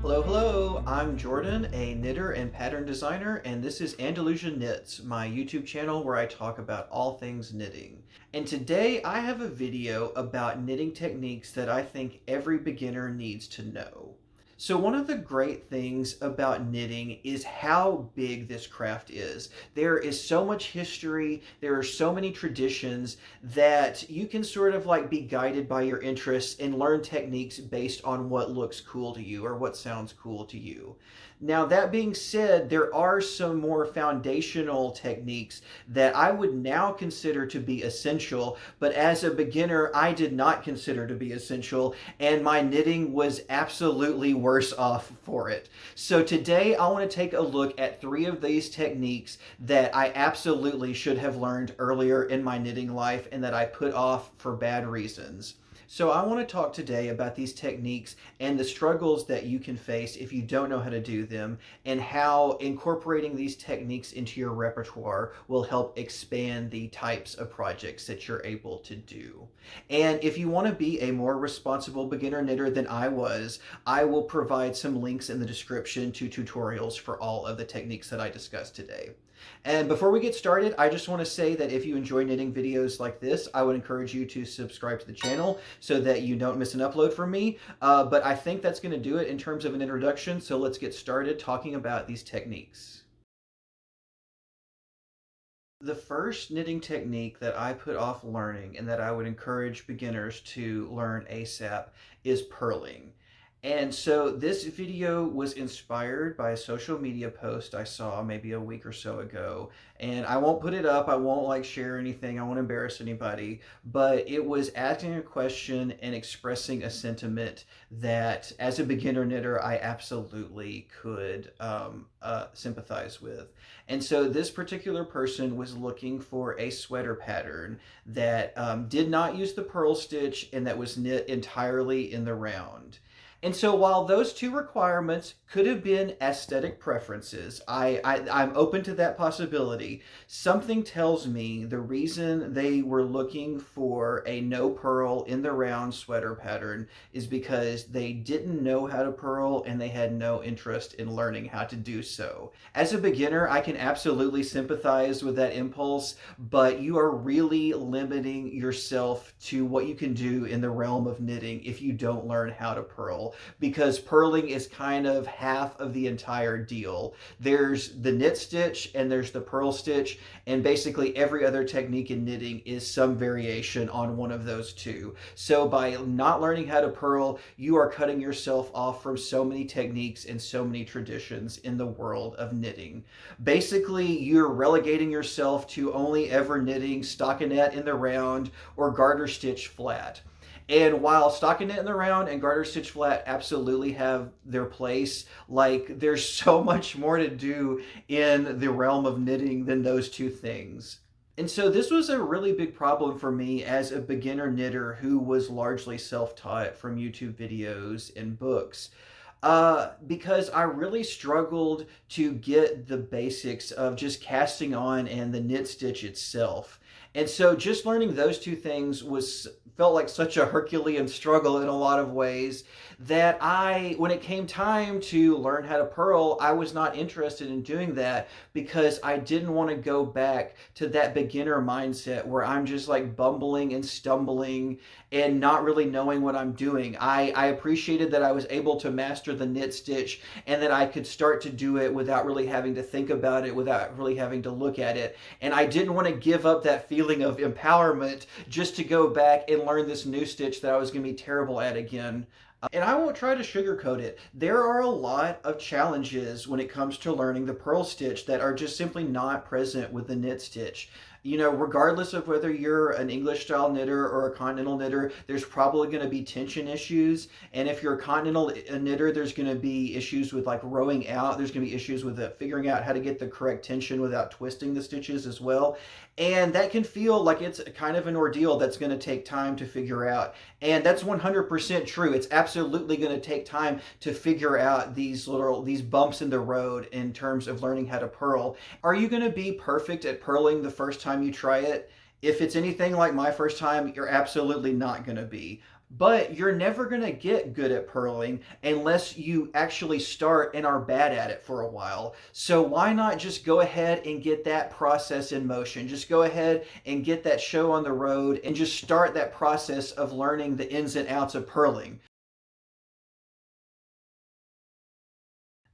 Hello, hello. I'm Jordan, a knitter and pattern designer, and this is Andalusia Knits, my YouTube channel where I talk about all things knitting. And today I have a video about knitting techniques that I think every beginner needs to know. So one of the great things about knitting is how big this craft is. There is so much history, there are so many traditions that you can sort of like be guided by your interests and learn techniques based on what looks cool to you or what sounds cool to you. Now, that being said, there are some more foundational techniques that I would now consider to be essential, but as a beginner, I did not consider to be essential, and my knitting was absolutely worse off for it. So today, I want to take a look at 3 of these techniques that I absolutely should have learned earlier in my knitting life and that I put off for bad reasons. So I want to talk today about these techniques and the struggles that you can face if you don't know how to do them, and how incorporating these techniques into your repertoire will help expand the types of projects that you're able to do. And if you want to be a more responsible beginner knitter than I was, I will provide some links in the description to tutorials for all of the techniques that I discussed today. And before we get started, I just want to say that if you enjoy knitting videos like this, I would encourage you to subscribe to the channel so that you don't miss an upload from me. But I think that's going to do it in terms of an introduction, so let's get started talking about these techniques. The first knitting technique that I put off learning and that I would encourage beginners to learn ASAP is purling. And so this video was inspired by a social media post I saw maybe a week or so ago. And I won't put it up, I won't like share anything, I won't embarrass anybody, but it was asking a question and expressing a sentiment that as a beginner knitter I absolutely could sympathize with. And so this particular person was looking for a sweater pattern that did not use the purl stitch and that was knit entirely in the round. And so while those 2 requirements could have been aesthetic preferences, I'm open to that possibility. Something tells me the reason they were looking for a no purl in the round sweater pattern is because they didn't know how to purl and they had no interest in learning how to do so. As a beginner, I can absolutely sympathize with that impulse, but you are really limiting yourself to what you can do in the realm of knitting if you don't learn how to purl, because purling is kind of half of the entire deal. There's the knit stitch and there's the purl stitch, and basically every other technique in knitting is some variation on one of those 2. So by not learning how to purl, you are cutting yourself off from so many techniques and so many traditions in the world of knitting. Basically, you're relegating yourself to only ever knitting stockinette in the round or garter stitch flat. And while stockinette in the round and garter stitch flat absolutely have their place, like there's so much more to do in the realm of knitting than those 2 things. And so this was a really big problem for me as a beginner knitter who was largely self-taught from YouTube videos and books. Because I really struggled to get the basics of just casting on and the knit stitch itself. And so just learning those 2 things felt like such a Herculean struggle in a lot of ways that when it came time to learn how to purl, I was not interested in doing that because I didn't want to go back to that beginner mindset where I'm just like bumbling and stumbling and not really knowing what I'm doing. I appreciated that I was able to master the knit stitch and that I could start to do it without really having to think about it, without really having to look at it. And I didn't want to give up that feeling of empowerment just to go back and learn this new stitch that I was going to be terrible at again. And I won't try to sugarcoat it. There are a lot of challenges when it comes to learning the purl stitch that are just simply not present with the knit stitch. You know, regardless of whether you're an English style knitter or a continental knitter, there's probably going to be tension issues. And if you're a continental knitter, there's going to be issues with like rowing out. There's going to be issues with figuring out how to get the correct tension without twisting the stitches as well. And that can feel like it's kind of an ordeal that's going to take time to figure out. And that's 100% true. It's absolutely going to take time to figure out these bumps in the road in terms of learning how to purl. Are you going to be perfect at purling the first time you try it? If it's anything like my first time, you're absolutely not going to be. But you're never going to get good at purling unless you actually start and are bad at it for a while. So why not just go ahead and get that process in motion? Just go ahead and get that show on the road and just start that process of learning the ins and outs of purling.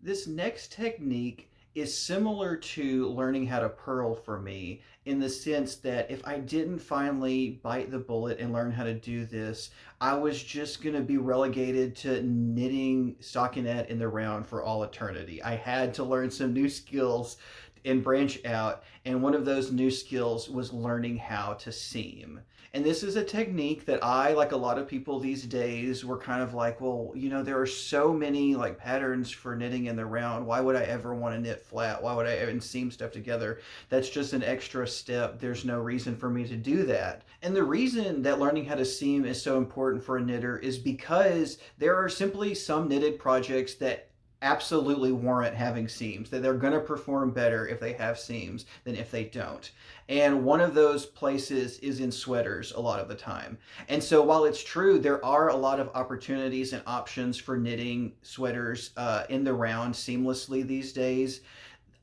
This next technique is similar to learning how to purl for me in the sense that if I didn't finally bite the bullet and learn how to do this, I was just going to be relegated to knitting stockinette in the round for all eternity. I had to learn some new skills and branch out, and one of those new skills was learning how to seam. And this is a technique that I, like a lot of people these days, were kind of like, well, there are so many like patterns for knitting in the round. Why would I ever want to knit flat? Why would I even seam stuff together? That's just an extra step. There's no reason for me to do that. And the reason that learning how to seam is so important for a knitter is because there are simply some knitted projects that absolutely warrant having seams, that they're going to perform better if they have seams than if they don't. And one of those places is in sweaters a lot of the time. And so while it's true, there are a lot of opportunities and options for knitting sweaters in the round seamlessly these days,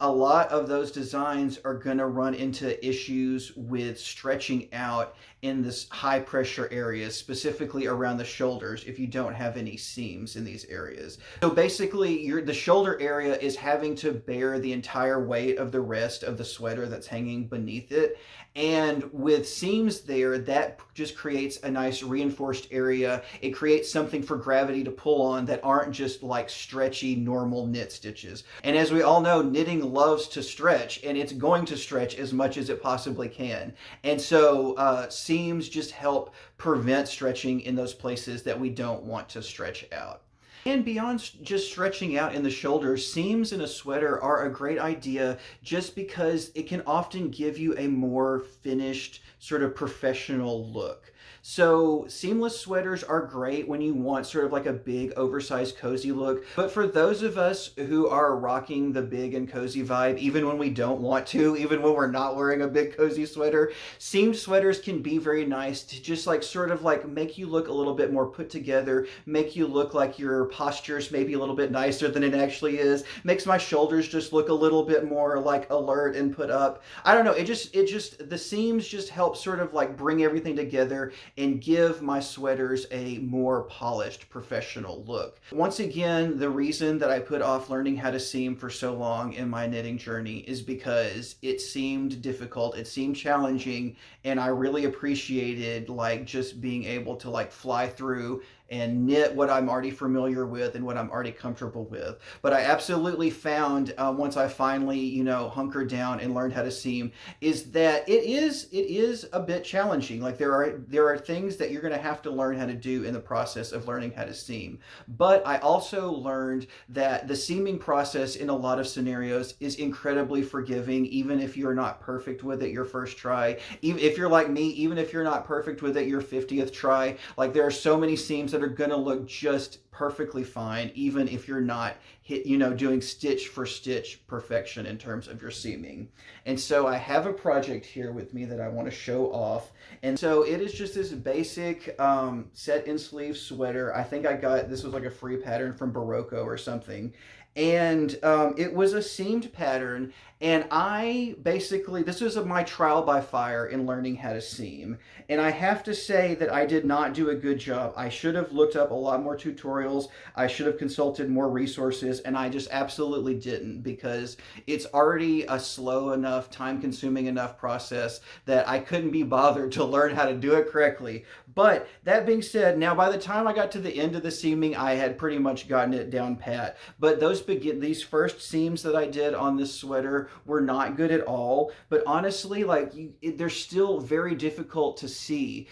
a lot of those designs are going to run into issues with stretching out in this high pressure areas, specifically around the shoulders if you don't have any seams in these areas. So basically the shoulder area is having to bear the entire weight of the rest of the sweater that's hanging beneath it. And with seams there, that just creates a nice reinforced area. It creates something for gravity to pull on that aren't just like stretchy normal knit stitches. And as we all know, knitting loves to stretch, and it's going to stretch as much as it possibly can. And so seams just help prevent stretching in those places that we don't want to stretch out. And beyond just stretching out in the shoulders, seams in a sweater are a great idea just because it can often give you a more finished, sort of professional look. So seamless sweaters are great when you want sort of like a big, oversized, cozy look. But for those of us who are rocking the big and cozy vibe, even when we don't want to, even when we're not wearing a big, cozy sweater, seamed sweaters can be very nice to just like sort of like make you look a little bit more put together, make you look like your posture's maybe a little bit nicer than it actually is, makes my shoulders just look a little bit more like alert and put up. I don't know, the seams just help sort of like bring everything together and give my sweaters a more polished professional look. Once again, the reason that I put off learning how to seam for so long in my knitting journey is because it seemed difficult, it seemed challenging, and I really appreciated like just being able to like fly through and knit what I'm already familiar with and what I'm already comfortable with. But I absolutely found once I finally, hunkered down and learned how to seam, is that it is a bit challenging. Like there are things that you're going to have to learn how to do in the process of learning how to seam. But I also learned that the seaming process in a lot of scenarios is incredibly forgiving, even if you're not perfect with it your first try. Even if you're like me, even if you're not perfect with it your 50th try, like there are so many seams that are going to look just perfectly fine, even if you're not doing stitch for stitch perfection in terms of your seaming. And so I have a project here with me that I want to show off. And so it is just this basic set in sleeve sweater. I think this was like a free pattern from Barocco or something. And it was a seamed pattern, and this was my trial by fire in learning how to seam. And I have to say that I did not do a good job. I should have looked up a lot more tutorials. I should have consulted more resources, and I just absolutely didn't, because it's already a slow enough, time-consuming enough process that I couldn't be bothered to learn how to do it correctly. But that being said, now by the time I got to the end of the seaming, I had pretty much gotten it down pat. But these first seams that I did on this sweater were not good at all. But honestly, they're still very difficult to see.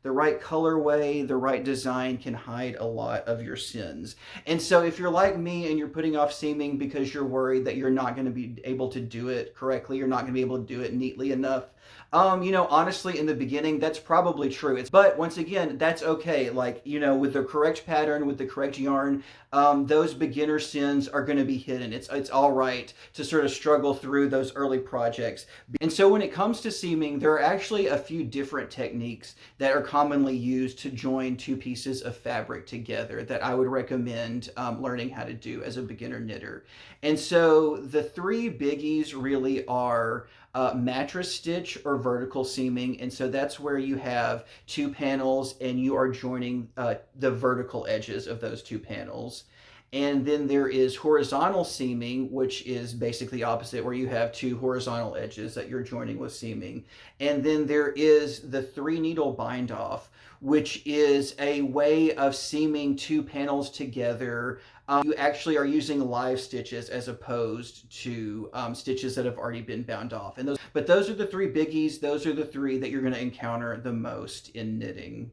The right colorway, the right design can hide a lot of your sins. And so if you're like me and you're putting off seaming because you're worried that you're not going to be able to do it correctly, you're not going to be able to do it neatly enough, Honestly, in the beginning, that's probably true. But once again, that's okay. Like, with the correct pattern, with the correct yarn, those beginner sins are going to be hidden. It's all right to sort of struggle through those early projects. And so when it comes to seaming, there are actually a few different techniques that are commonly used to join two pieces of fabric together that I would recommend learning how to do as a beginner knitter. And so the three biggies really are mattress stitch or vertical seaming. And so that's where you have two panels and you are joining the vertical edges of those two panels. And then there is horizontal seaming, which is basically opposite, where you have two horizontal edges that you're joining with seaming. And then there is the 3-needle bind off, which is a way of seaming two panels together. You actually are using live stitches as opposed to stitches that have already been bound off. But those are the three biggies. Those are the three that you're going to encounter the most in knitting.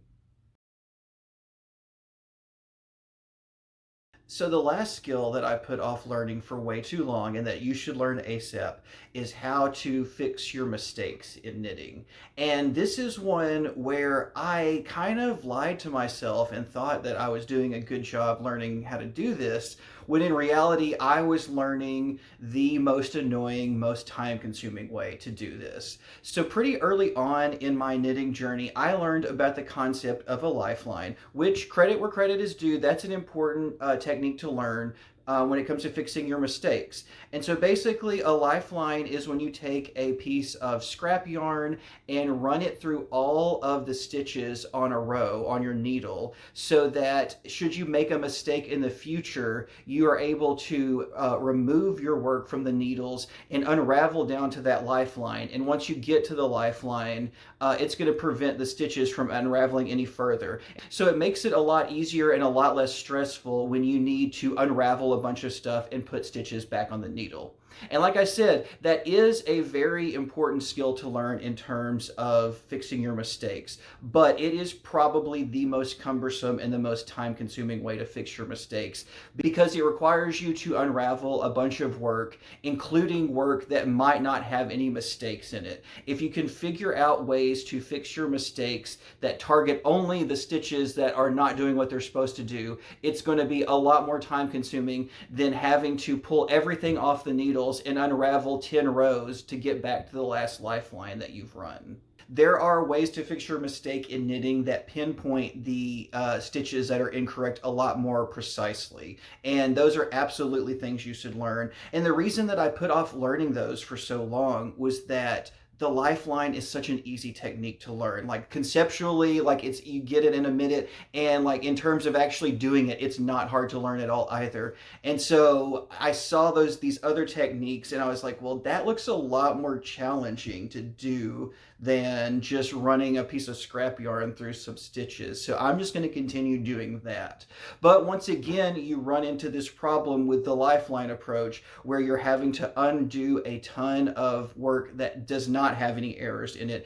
So the last skill that I put off learning for way too long and that you should learn ASAP is how to fix your mistakes in knitting. And this is one where I kind of lied to myself and thought that I was doing a good job learning how to do this, when in reality I was learning the most annoying, most time-consuming way to do this. So pretty early on in my knitting journey, I learned about the concept of a lifeline, which, credit where credit is due, that's an important technique to learn when it comes to fixing your mistakes. And so basically a lifeline is when you take a piece of scrap yarn and run it through all of the stitches on a row on your needle, so that should you make a mistake in the future, you are able to remove your work from the needles and unravel down to that lifeline. And once you get to the lifeline, it's going to prevent the stitches from unraveling any further. So it makes it a lot easier and a lot less stressful when you need to unravel a bunch of stuff and put stitches back on the needle. And like I said, that is a very important skill to learn in terms of fixing your mistakes, but it is probably the most cumbersome and the most time-consuming way to fix your mistakes, because it requires you to unravel a bunch of work, including work that might not have any mistakes in it. If you can figure out ways to fix your mistakes that target only the stitches that are not doing what they're supposed to do, it's going to be a lot more time-consuming than having to pull everything off the needles and unravel 10 rows to get back to the last lifeline that you've run. There are ways to fix your mistake in knitting that pinpoint the stitches that are incorrect a lot more precisely. And those are absolutely things you should learn. And the reason that I put off learning those for so long was that the lifeline is such an easy technique to learn. Like conceptually, like you get it in a minute, and like in terms of actually doing it, it's not hard to learn at all either. And so I saw these other techniques and I was like, well, that looks a lot more challenging to do than just running a piece of scrap yarn through some stitches. So I'm just going to continue doing that. But once again, you run into this problem with the lifeline approach where you're having to undo a ton of work that does not have any errors in it.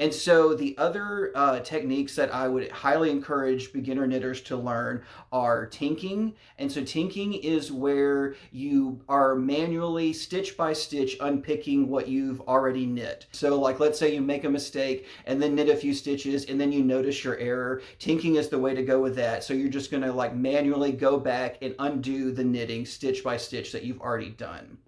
And so the other techniques that I would highly encourage beginner knitters to learn are tinking. And so tinking is where you are manually, stitch by stitch, unpicking what you've already knit. So like, let's say you make a mistake and then knit a few stitches and then you notice your error. Tinking is the way to go with that. So you're just going to like manually go back and undo the knitting stitch by stitch that you've already done.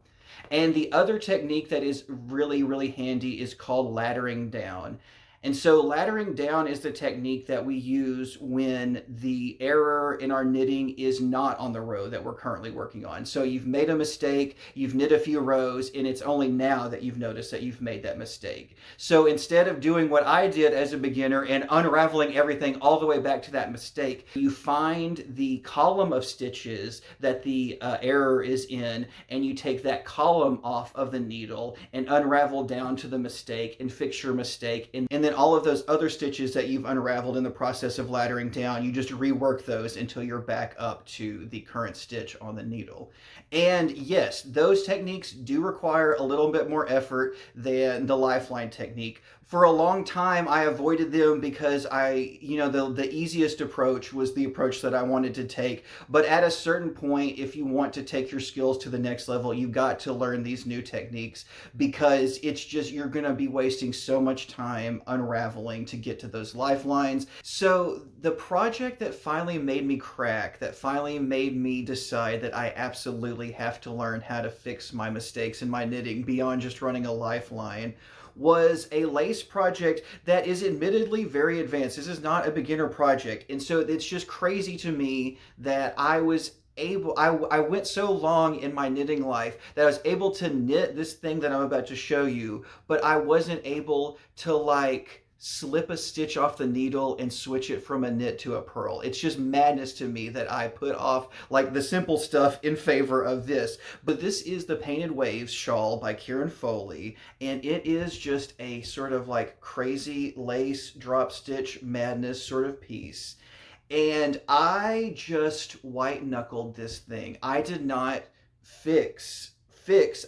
And the other technique that is really, really handy is called laddering down. And so laddering down is the technique that we use when the error in our knitting is not on the row that we're currently working on. So you've made a mistake, you've knit a few rows, and it's only now that you've noticed that you've made that mistake. So instead of doing what I did as a beginner and unraveling everything all the way back to that mistake, you find the column of stitches that the error is in, and you take that column off of the needle and unravel down to the mistake and fix your mistake. And then all of those other stitches that you've unraveled in the process of laddering down, you just rework those until you're back up to the current stitch on the needle. And yes, those techniques do require a little bit more effort than the lifeline technique, For a long time, I avoided them because the easiest approach was the approach that I wanted to take. But at a certain point, if you want to take your skills to the next level, you've got to learn these new techniques, because it's just, you're going to be wasting so much time unraveling to get to those lifelines. So the project that finally made me crack, that finally made me decide that I absolutely have to learn how to fix my mistakes in my knitting beyond just running a lifeline, was a lace project that is admittedly very advanced. This is not a beginner project. And so it's just crazy to me that I went so long in my knitting life that I was able to knit this thing that I'm about to show you, but I wasn't able to like slip a stitch off the needle and switch it from a knit to a purl. It's just madness to me that I put off like the simple stuff in favor of this. But this is the Painted Waves shawl by Kieran Foley, and it is just a sort of like crazy lace drop stitch madness sort of piece. And I just white knuckled this thing. I did not fix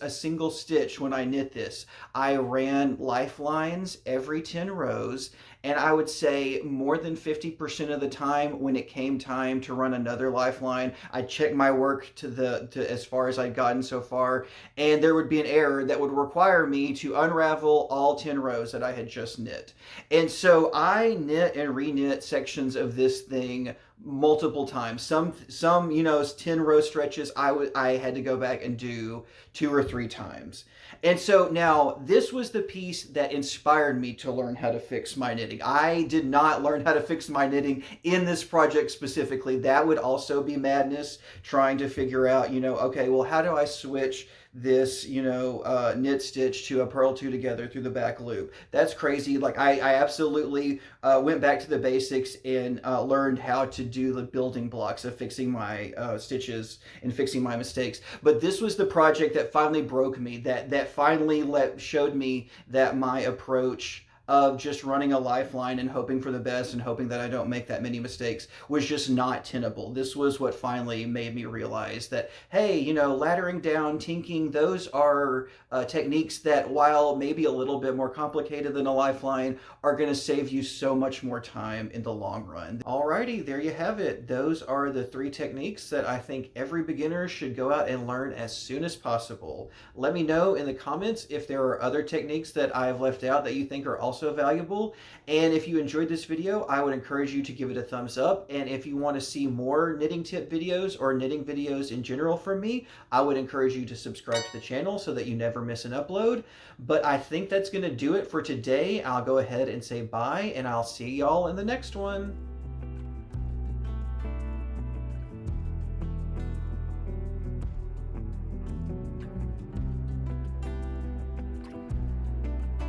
a single stitch when I knit this. I ran lifelines every 10 rows, and I would say more than 50% of the time when it came time to run another lifeline, I'd check my work to as far as I'd gotten so far, and there would be an error that would require me to unravel all 10 rows that I had just knit. And so I knit and reknit sections of this thing multiple times. Some 10 row stretches I had to go back and do 2 or 3 times. And so now this was the piece that inspired me to learn how to fix my knitting. I did not learn how to fix my knitting in this project specifically. That would also be madness, trying to figure out, okay, well, how do I switch this, knit stitch to a purl two together through the back loop? That's crazy. Like I absolutely went back to the basics and learned how to do the building blocks of fixing my stitches and fixing my mistakes. But this was the project that finally broke me, that finally showed me that my approach of just running a lifeline and hoping for the best and hoping that I don't make that many mistakes was just not tenable. This was what finally made me realize that, hey, laddering down, tinking, those are techniques that, while maybe a little bit more complicated than a lifeline, are going to save you so much more time in the long run. Alrighty, there you have it. Those are the 3 techniques that I think every beginner should go out and learn as soon as possible. Let me know in the comments if there are other techniques that I've left out that you think are also valuable. And if you enjoyed this video, I would encourage you to give it a thumbs up. And if you want to see more knitting tip videos or knitting videos in general from me, I would encourage you to subscribe to the channel so that you never miss an upload. But I think that's going to do it for today. I'll go ahead and say bye, and I'll see y'all in the next one.